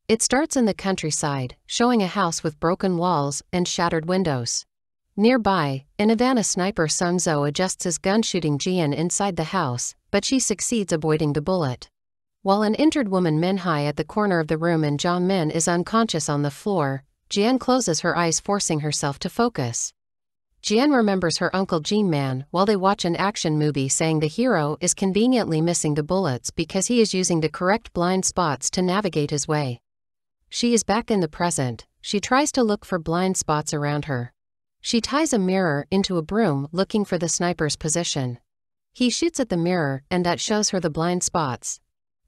It starts in the countryside, showing a house with broken walls and shattered windows. Nearby, in Havana, sniper Sung Zo adjusts his gun, shooting Jian inside the house, but she succeeds avoiding the bullet. While an injured woman Min Hai at the corner of the room and Jiang Min is unconscious on the floor, Jian closes her eyes, forcing herself to focus. Jian remembers her uncle Jin Man while they watch an action movie, saying the hero is conveniently missing the bullets because he is using the correct blind spots to navigate his way. She is back in the present. She tries to look for blind spots around her. She ties a mirror into a broom, looking for the sniper's position. He shoots at the mirror, and that shows her the blind spots.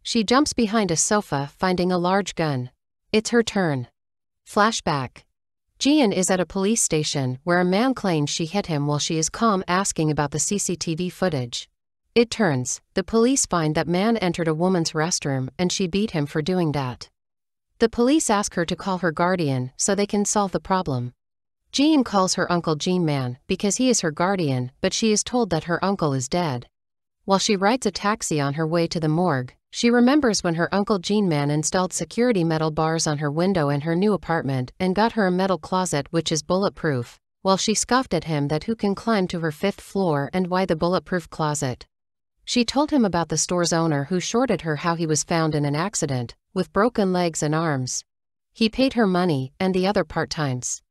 She jumps behind a sofa, finding a large gun. It's her turn. Flashback. Jian is at a police station where a man claims she hit him while she is calm, asking about the CCTV footage. It turns, the police find that man entered a woman's restroom and she beat him for doing that. The police ask her to call her guardian so they can solve the problem. Jian calls her uncle Jin Man because he is her guardian, but she is told that her uncle is dead. While she rides a taxi on her way to the morgue, she remembers when her uncle Jin Man installed security metal bars on her window in her new apartment and got her a metal closet which is bulletproof, while she scoffed at him that who can climb to her 5th floor and why the bulletproof closet. She told him about the store's owner who shorted her, how he was found in an accident, with broken legs and arms. He paid her money and the other part-times.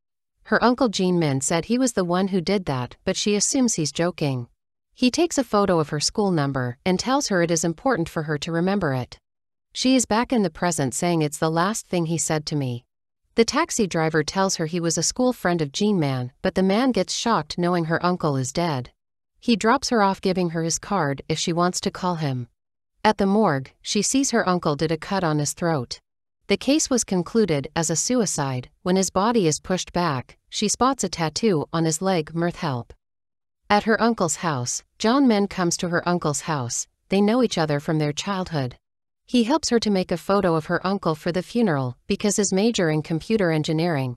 Her uncle Jin Min said he was the one who did that, but she assumes he's joking. He takes a photo of her school number and tells her it is important for her to remember it. She is back in the present, saying it's the last thing he said to me. The taxi driver tells her he was a school friend of Jin Man, but the man gets shocked knowing her uncle is dead. He drops her off, giving her his card if she wants to call him. At the morgue, she sees her uncle did a cut on his throat. The case was concluded as a suicide. When his body is pushed back, she spots a tattoo on his leg, mirth help. At her uncle's house, John Men comes to her uncle's house. They know each other from their childhood. He helps her to make a photo of her uncle for the funeral because his major in computer engineering.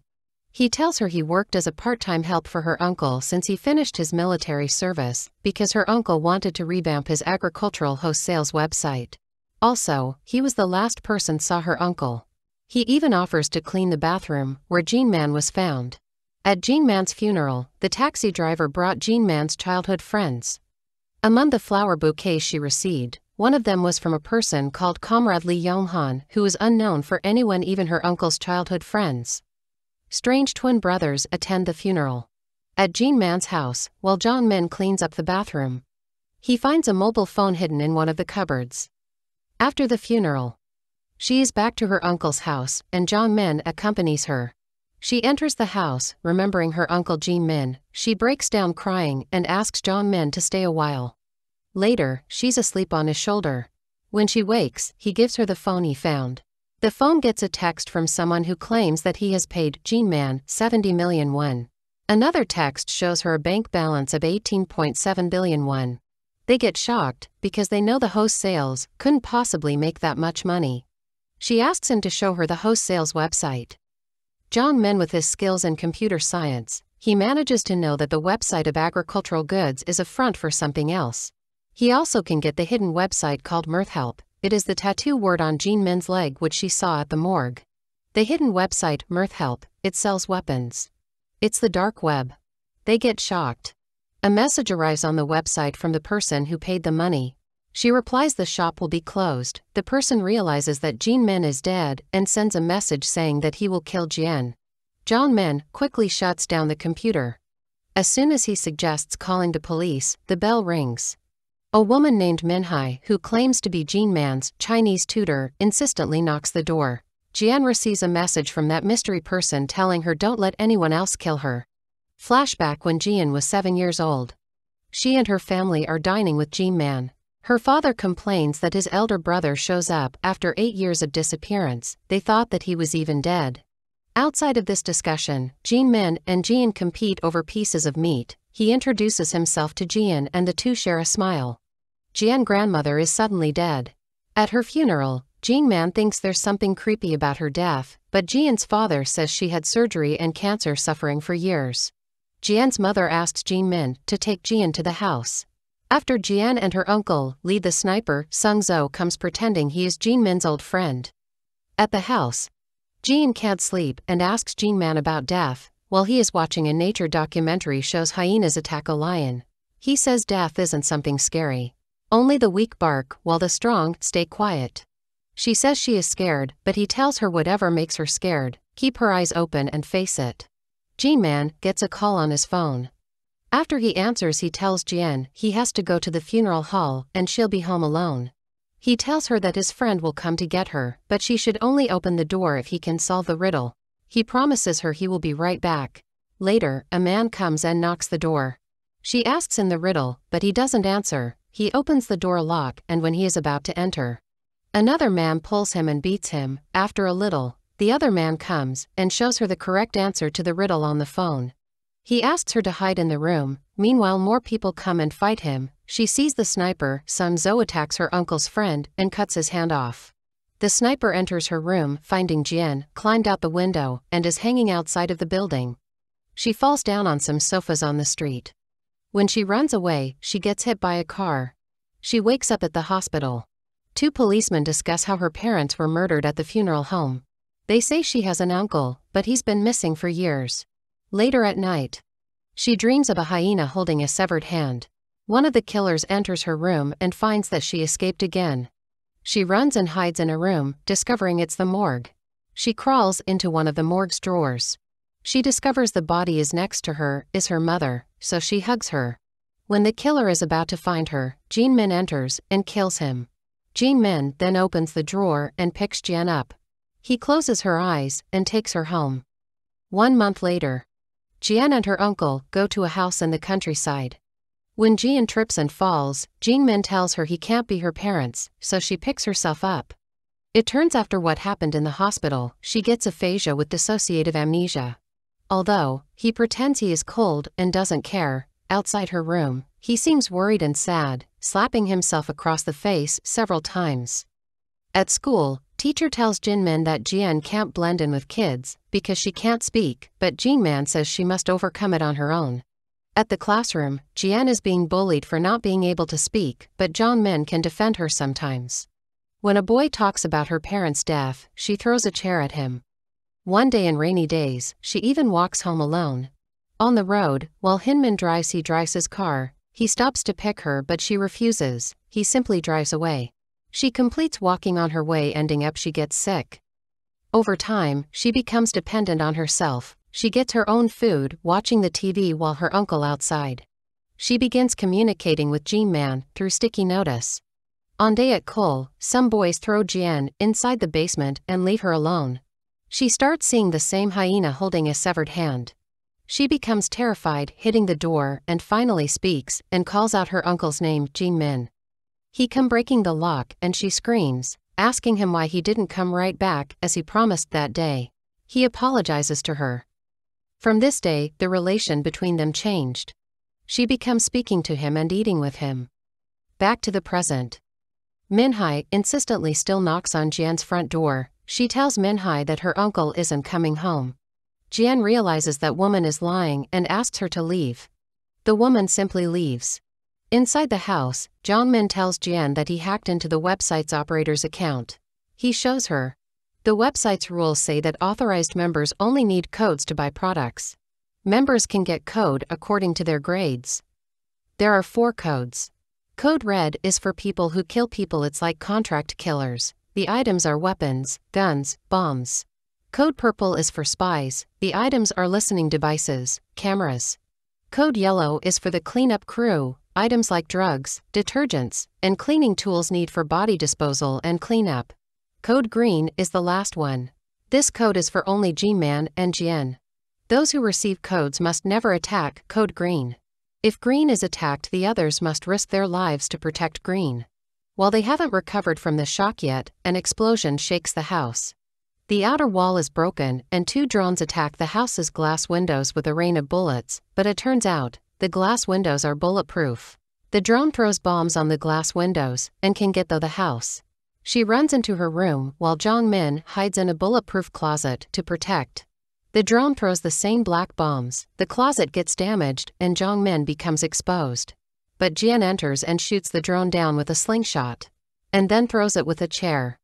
He tells her he worked as a part-time help for her uncle since he finished his military service, because her uncle wanted to revamp his agricultural host sales website. Also, he was the last person saw her uncle. He even offers to clean the bathroom where Jin Man was found. At Jin Man's funeral, the taxi driver brought Jin Man's childhood friends. Among the flower bouquets she received, one of them was from a person called Comrade Li Yonghan, who is unknown for anyone, even her uncle's childhood friends. Strange twin brothers attend the funeral. At Jin Man's house, while Jiang Min cleans up the bathroom, he finds a mobile phone hidden in one of the cupboards. After the funeral, she is back to her uncle's house, and Jiang Min accompanies her. She enters the house, remembering her uncle Jin Min. She breaks down crying and asks Jiang Min to stay a while. Later, she's asleep on his shoulder. When she wakes, he gives her the phone he found. The phone gets a text from someone who claims that he has paid Jin Man 70 million won. Another text shows her a bank balance of 18.7 billion won. They get shocked because they know the host sales couldn't possibly make that much money. She asks him to show her the host sales website. Jiang Min, with his skills in computer science, he manages to know that the website of agricultural goods is a front for something else. He also can get the hidden website called Mirth Help. It is the tattoo word on Jin Min's leg which she saw at the morgue. The hidden website, Mirth Help, it sells weapons. It's the dark web. They get shocked. A message arrives on the website from the person who paid the money. She replies the shop will be closed. The person realizes that Jin Min is dead and sends a message saying that he will kill Jian. Jiang Min quickly shuts down the computer. As soon as he suggests calling the police, the bell rings. A woman named Min Hai, who claims to be Jin Man's Chinese tutor, insistently knocks the door. Jian receives a message from that mystery person telling her don't let anyone else kill her. Flashback when Jian was 7 years old. She and her family are dining with Jin Man. Her father complains that his elder brother shows up after 8 years of disappearance. They thought that he was even dead. Outside of this discussion, Jin Min and Jian compete over pieces of meat. He introduces himself to Jian and the two share a smile. Jian's grandmother is suddenly dead. At her funeral, Jin Man thinks there's something creepy about her death, but Jian's father says she had surgery and cancer, suffering for years. Jian's mother asks Jin Min to take Jian to the house. After Jian and her uncle, Li the sniper, Sung Zo, comes pretending he is Jin Min's old friend. At the house, Jean can't sleep and asks Jean-man about death, while he is watching a nature documentary shows hyenas attack a lion. He says death isn't something scary. Only the weak bark while the strong stay quiet. She says she is scared, but he tells her whatever makes her scared, keep her eyes open and face it. Jean-man gets a call on his phone. After he answers, he tells Jean he has to go to the funeral hall and she'll be home alone. He tells her that his friend will come to get her, but she should only open the door if he can solve the riddle. He promises her he will be right back. Later, a man comes and knocks the door. She asks him the riddle, but he doesn't answer. He opens the door lock, and when he is about to enter, another man pulls him and beats him. After a little, the other man comes and shows her the correct answer to the riddle on the phone. He asks her to hide in the room. Meanwhile, more people come and fight him. She sees the sniper. Sun Zhou attacks her uncle's friend and cuts his hand off. The sniper enters her room, finding Jian climbed out the window and is hanging outside of the building. She falls down on some sofas on the street. When she runs away, she gets hit by a car. She wakes up at the hospital. Two policemen discuss how her parents were murdered at the funeral home. They say she has an uncle, but he's been missing for years. Later at night, she dreams of a hyena holding a severed hand. One of the killers enters her room and finds that she escaped again. She runs and hides in a room, discovering it's the morgue. She crawls into one of the morgue's drawers. She discovers the body is next to her is her mother, so she hugs her. When the killer is about to find her, Jean-min enters and kills him. Jean-min then opens the drawer and picks Jian up. He closes her eyes and takes her home. 1 month later, Jian and her uncle go to a house in the countryside. When Jian trips and falls, Jean-min tells her he can't be her parents, so she picks herself up. It turns after what happened in the hospital, she gets aphasia with dissociative amnesia. Although he pretends he is cold and doesn't care, outside her room, he seems worried and sad, slapping himself across the face several times. At school, teacher tells Jin-min that Jian can't blend in with kids because she can't speak, but Jin-man says she must overcome it on her own. At the classroom, Jian is being bullied for not being able to speak, but Jong-min can defend her sometimes. When a boy talks about her parents' death, she throws a chair at him. One day in rainy days, she even walks home alone. On the road, while Hin-min drives his car. He stops to pick her but she refuses. He simply drives away. She completes walking on her way, ending up she gets sick. Over time, she becomes dependent on herself. She gets her own food, watching the TV while her uncle outside. She begins communicating with Jean-man through sticky notice. On day at Cole, some boys throw Jian inside the basement and leave her alone. She starts seeing the same hyena holding a severed hand. She becomes terrified, hitting the door, and finally speaks and calls out her uncle's name, Jean-min. He come breaking the lock and she screams, asking him why he didn't come right back as he promised that day. He apologizes to her. From this day, the relation between them changed. She becomes speaking to him and eating with him. Back to the present. Min-hai insistently still knocks on Jian's front door. She tells Min-hai that her uncle isn't coming home. Jian realizes that woman is lying and asks her to leave. The woman simply leaves. Inside the house, Jong-min tells Jian that he hacked into the website's operator's account. He shows her. The website's rules say that authorized members only need codes to buy products. Members can get code according to their grades. There are 4 codes. Code red is for people who kill people. It's like contract killers. The items are weapons, guns, bombs. Code purple is for spies. The items are listening devices, cameras. Code yellow is for the cleanup crew. Items like drugs, detergents, and cleaning tools need for body disposal and cleanup. Code green is the last one. This code is for only G-man and Jian. Those who receive codes must never attack code green. If green is attacked, the others must risk their lives to protect green. While they haven't recovered from the shock yet, an explosion shakes the house. The outer wall is broken and 2 drones attack the house's glass windows with a rain of bullets, but it turns out, the glass windows are bulletproof. The drone throws bombs on the glass windows and can get through the house. She runs into her room while Jong-min hides in a bulletproof closet to protect. The drone throws the same black bombs, the closet gets damaged and Jong-min becomes exposed. But Jian enters and shoots the drone down with a slingshot. And then throws it with a chair.